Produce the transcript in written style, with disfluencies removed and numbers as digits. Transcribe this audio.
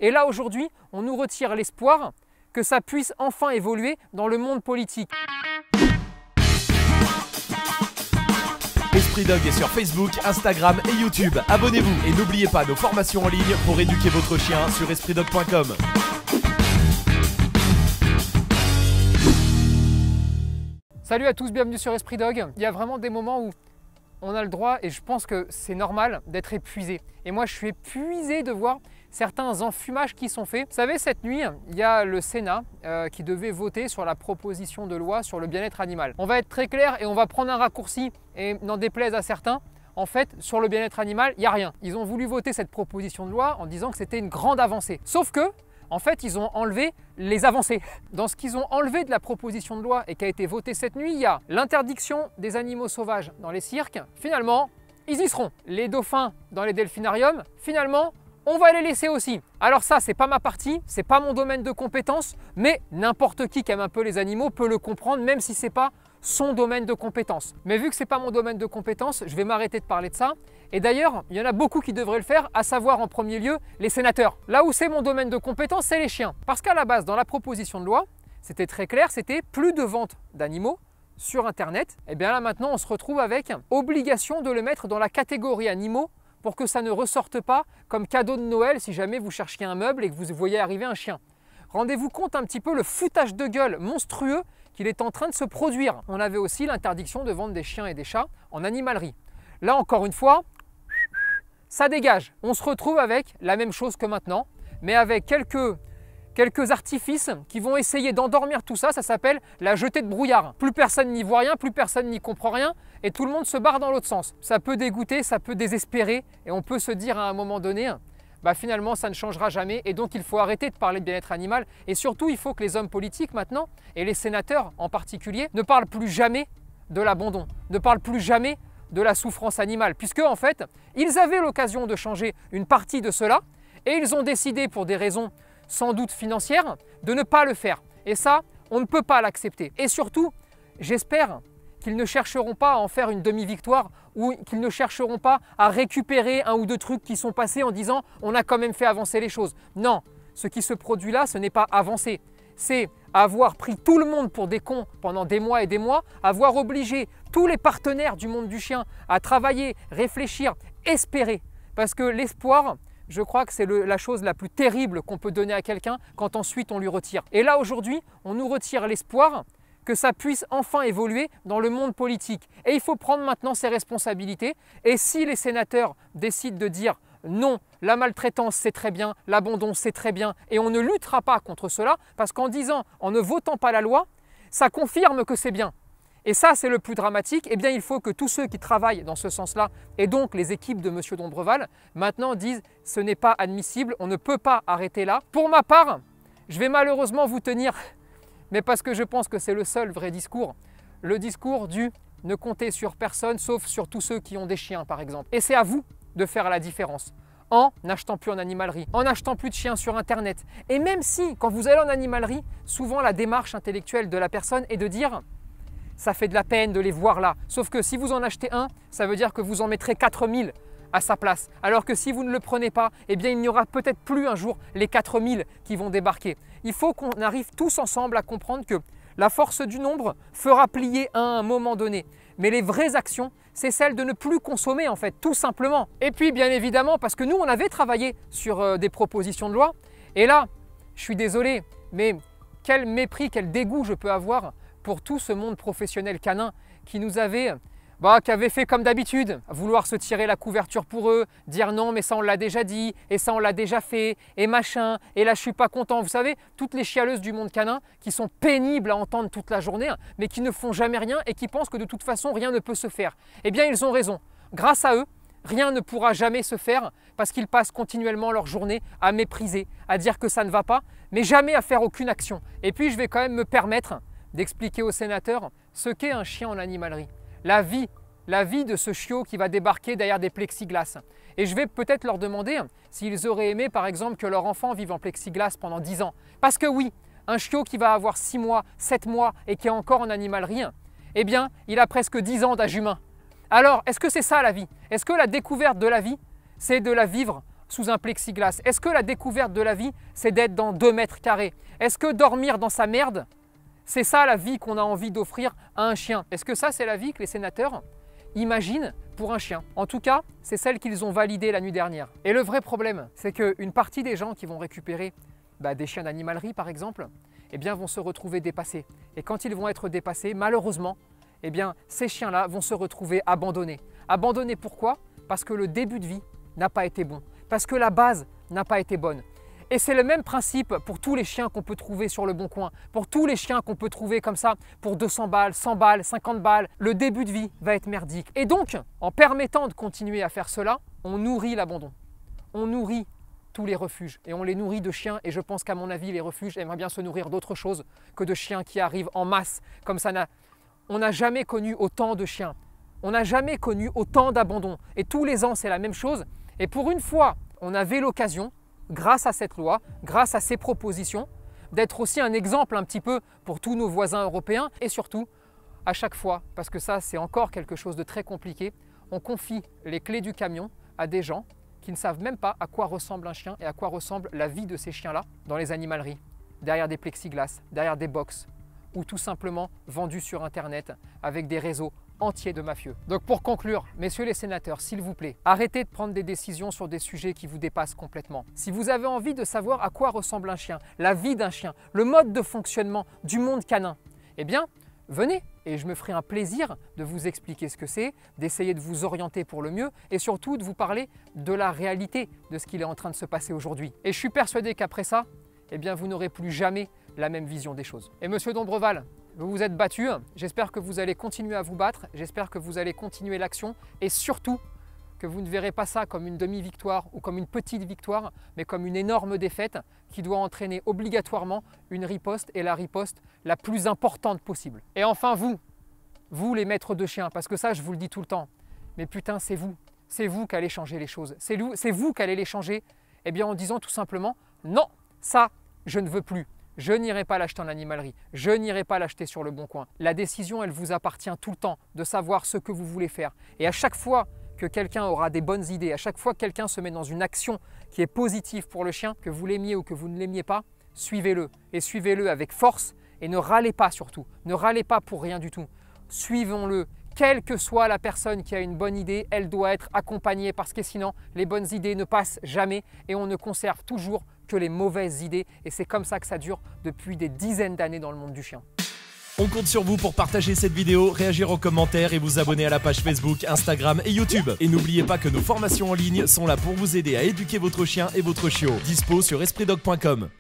Et là aujourd'hui, on nous retire l'espoir que ça puisse enfin évoluer dans le monde politique. Esprit Dog est sur Facebook, Instagram et YouTube. Abonnez-vous et n'oubliez pas nos formations en ligne pour éduquer votre chien sur espritdog.com. Salut à tous, bienvenue sur Esprit Dog. Il y a vraiment des moments où on a le droit, et je pense que c'est normal, d'être épuisé. Et moi je suis épuisé de voir certains enfumages qui sont faits. Vous savez, cette nuit, il y a le Sénat qui devait voter sur la proposition de loi sur le bien-être animal. On va être très clair et on va prendre un raccourci et n'en déplaise à certains. En fait, sur le bien-être animal, il n'y a rien. Ils ont voulu voter cette proposition de loi en disant que c'était une grande avancée. Sauf que, en fait, ils ont enlevé les avancées. Dans ce qu'ils ont enlevé de la proposition de loi et qui a été votée cette nuit, il y a l'interdiction des animaux sauvages dans les cirques. Finalement, ils y seront. Les dauphins dans les delphinariums, finalement, on va les laisser aussi. Alors ça, c'est pas ma partie, c'est pas mon domaine de compétence, mais n'importe qui aime un peu les animaux peut le comprendre, même si c'est pas son domaine de compétence. Mais vu que c'est pas mon domaine de compétence, je vais m'arrêter de parler de ça. Et d'ailleurs, il y en a beaucoup qui devraient le faire, à savoir en premier lieu les sénateurs. Là où c'est mon domaine de compétence, c'est les chiens. Parce qu'à la base, dans la proposition de loi, c'était très clair, c'était plus de vente d'animaux sur Internet. Et bien là maintenant, on se retrouve avec obligation de le mettre dans la catégorie animaux pour que ça ne ressorte pas comme cadeau de Noël si jamais vous cherchiez un meuble et que vous voyez arriver un chien. Rendez-vous compte un petit peu le foutage de gueule monstrueux qu'il est en train de se produire. On avait aussi l'interdiction de vendre des chiens et des chats en animalerie. Là encore une fois, ça dégage. On se retrouve avec la même chose que maintenant, mais avec quelques artifices qui vont essayer d'endormir tout ça. Ça s'appelle la jetée de brouillard. Plus personne n'y voit rien, plus personne n'y comprend rien et tout le monde se barre dans l'autre sens. Ça peut dégoûter, ça peut désespérer et on peut se dire à un moment donné, bah finalement ça ne changera jamais et donc il faut arrêter de parler de bien-être animal et surtout il faut que les hommes politiques maintenant et les sénateurs en particulier ne parlent plus jamais de l'abandon, ne parlent plus jamais de la souffrance animale puisque en fait ils avaient l'occasion de changer une partie de cela et ils ont décidé pour des raisons sans doute financières de ne pas le faire et ça on ne peut pas l'accepter et surtout j'espère qu'ils ne chercheront pas à en faire une demi-victoire ou qu'ils ne chercheront pas à récupérer un ou deux trucs qui sont passés en disant on a quand même fait avancer les choses. Non, ce qui se produit là, ce n'est pas avancer. C'est avoir pris tout le monde pour des cons pendant des mois et des mois, avoir obligé tous les partenaires du monde du chien à travailler, réfléchir, espérer. Parce que l'espoir, je crois que c'est la chose la plus terrible qu'on peut donner à quelqu'un quand ensuite on lui retire. Et là aujourd'hui, on nous retire l'espoir que ça puisse enfin évoluer dans le monde politique. Et il faut prendre maintenant ses responsabilités. Et si les sénateurs décident de dire non, la maltraitance c'est très bien, l'abandon c'est très bien, et on ne luttera pas contre cela, parce qu'en disant, en ne votant pas la loi, ça confirme que c'est bien. Et ça, c'est le plus dramatique. Eh bien, il faut que tous ceux qui travaillent dans ce sens-là, et donc les équipes de M. Dombreval, maintenant disent ce n'est pas admissible, on ne peut pas arrêter là. Pour ma part, je vais malheureusement vous tenir mais parce que je pense que c'est le seul vrai discours, le discours du ne comptez sur personne sauf sur tous ceux qui ont des chiens par exemple. Et c'est à vous de faire la différence en n'achetant plus en animalerie, en n'achetant plus de chiens sur internet. Et même si quand vous allez en animalerie, souvent la démarche intellectuelle de la personne est de dire ça fait de la peine de les voir là. Sauf que si vous en achetez un, ça veut dire que vous en mettrez 4000 à sa place. Alors que si vous ne le prenez pas, eh bien il n'y aura peut-être plus un jour les 4000 qui vont débarquer. Il faut qu'on arrive tous ensemble à comprendre que la force du nombre fera plier à un moment donné. Mais les vraies actions, c'est celle de ne plus consommer en fait, tout simplement. Et puis bien évidemment, parce que nous on avait travaillé sur des propositions de loi, et là, je suis désolé, mais quel mépris, quel dégoût je peux avoir pour tout ce monde professionnel canin qui nous avait qui avait fait comme d'habitude, vouloir se tirer la couverture pour eux, dire non mais ça on l'a déjà dit, et ça on l'a déjà fait, et machin, et là je suis pas content. Vous savez, toutes les chialeuses du monde canin qui sont pénibles à entendre toute la journée, mais qui ne font jamais rien et qui pensent que de toute façon rien ne peut se faire. Eh bien ils ont raison. Grâce à eux, rien ne pourra jamais se faire parce qu'ils passent continuellement leur journée à mépriser, à dire que ça ne va pas, mais jamais à faire aucune action. Et puis je vais quand même me permettre d'expliquer aux sénateurs ce qu'est un chien en animalerie. La vie de ce chiot qui va débarquer derrière des plexiglas. Et je vais peut-être leur demander s'ils auraient aimé par exemple que leur enfant vive en plexiglas pendant 10 ans. Parce que oui, un chiot qui va avoir 6 mois, 7 mois et qui est encore en animalerie, eh bien, il a presque 10 ans d'âge humain. Alors, est-ce que c'est ça la vie? Est-ce que la découverte de la vie, c'est de la vivre sous un plexiglas? Est-ce que la découverte de la vie, c'est d'être dans 2 mètres carrés? Est-ce que dormir dans sa merde, c'est ça la vie qu'on a envie d'offrir à un chien? Est-ce que ça, c'est la vie que les sénateurs imaginent pour un chien? En tout cas, c'est celle qu'ils ont validée la nuit dernière. Et le vrai problème, c'est qu'une partie des gens qui vont récupérer des chiens d'animalerie, par exemple, eh bien, vont se retrouver dépassés. Et quand ils vont être dépassés, malheureusement, eh bien, ces chiens-là vont se retrouver abandonnés. Abandonnés pourquoi? Parce que le début de vie n'a pas été bon, parce que la base n'a pas été bonne. Et c'est le même principe pour tous les chiens qu'on peut trouver sur le bon coin, pour tous les chiens qu'on peut trouver comme ça pour 200 balles, 100 balles, 50 balles. Le début de vie va être merdique. Et donc, en permettant de continuer à faire cela, on nourrit l'abandon. On nourrit tous les refuges et on les nourrit de chiens. Et je pense qu'à mon avis, les refuges aimeraient bien se nourrir d'autre chose que de chiens qui arrivent en masse. Comme ça, on n'a jamais connu autant de chiens. On n'a jamais connu autant d'abandon. Et tous les ans, c'est la même chose. Et pour une fois, on avait l'occasion, grâce à cette loi, grâce à ces propositions, d'être aussi un exemple un petit peu pour tous nos voisins européens. Et surtout, à chaque fois, parce que ça c'est encore quelque chose de très compliqué, on confie les clés du camion à des gens qui ne savent même pas à quoi ressemble un chien et à quoi ressemble la vie de ces chiens-là dans les animaleries, derrière des plexiglas, derrière des box, ou tout simplement vendus sur Internet avec des réseaux entier de mafieux. Donc pour conclure, messieurs les sénateurs, s'il vous plaît, arrêtez de prendre des décisions sur des sujets qui vous dépassent complètement. Si vous avez envie de savoir à quoi ressemble un chien, la vie d'un chien, le mode de fonctionnement du monde canin, eh bien, venez et je me ferai un plaisir de vous expliquer ce que c'est, d'essayer de vous orienter pour le mieux et surtout de vous parler de la réalité de ce qu'il est en train de se passer aujourd'hui. Et je suis persuadé qu'après ça, eh bien, vous n'aurez plus jamais la même vision des choses. Et monsieur Dombreval, vous vous êtes battu, j'espère que vous allez continuer à vous battre, j'espère que vous allez continuer l'action et surtout que vous ne verrez pas ça comme une demi-victoire ou comme une petite victoire, mais comme une énorme défaite qui doit entraîner obligatoirement une riposte et la riposte la plus importante possible. Et enfin vous les maîtres de chiens, parce que ça je vous le dis tout le temps, mais putain c'est vous qui allez changer les choses, c'est vous qui allez les changer, eh bien en disant tout simplement non, ça je ne veux plus. Je n'irai pas l'acheter en animalerie, je n'irai pas l'acheter sur le bon coin. La décision, elle vous appartient tout le temps de savoir ce que vous voulez faire. Et à chaque fois que quelqu'un aura des bonnes idées, à chaque fois que quelqu'un se met dans une action qui est positive pour le chien, que vous l'aimiez ou que vous ne l'aimiez pas, suivez-le. Et suivez-le avec force et ne râlez pas surtout. Ne râlez pas pour rien du tout. Suivons-le. Quelle que soit la personne qui a une bonne idée, elle doit être accompagnée parce que sinon, les bonnes idées ne passent jamais et on ne conserve toujours que les mauvaises idées. Et c'est comme ça que ça dure depuis des dizaines d'années dans le monde du chien. On compte sur vous pour partager cette vidéo, réagir en commentaire et vous abonner à la page Facebook, Instagram et YouTube. Et n'oubliez pas que nos formations en ligne sont là pour vous aider à éduquer votre chien et votre chiot. Dispo sur espritdog.com.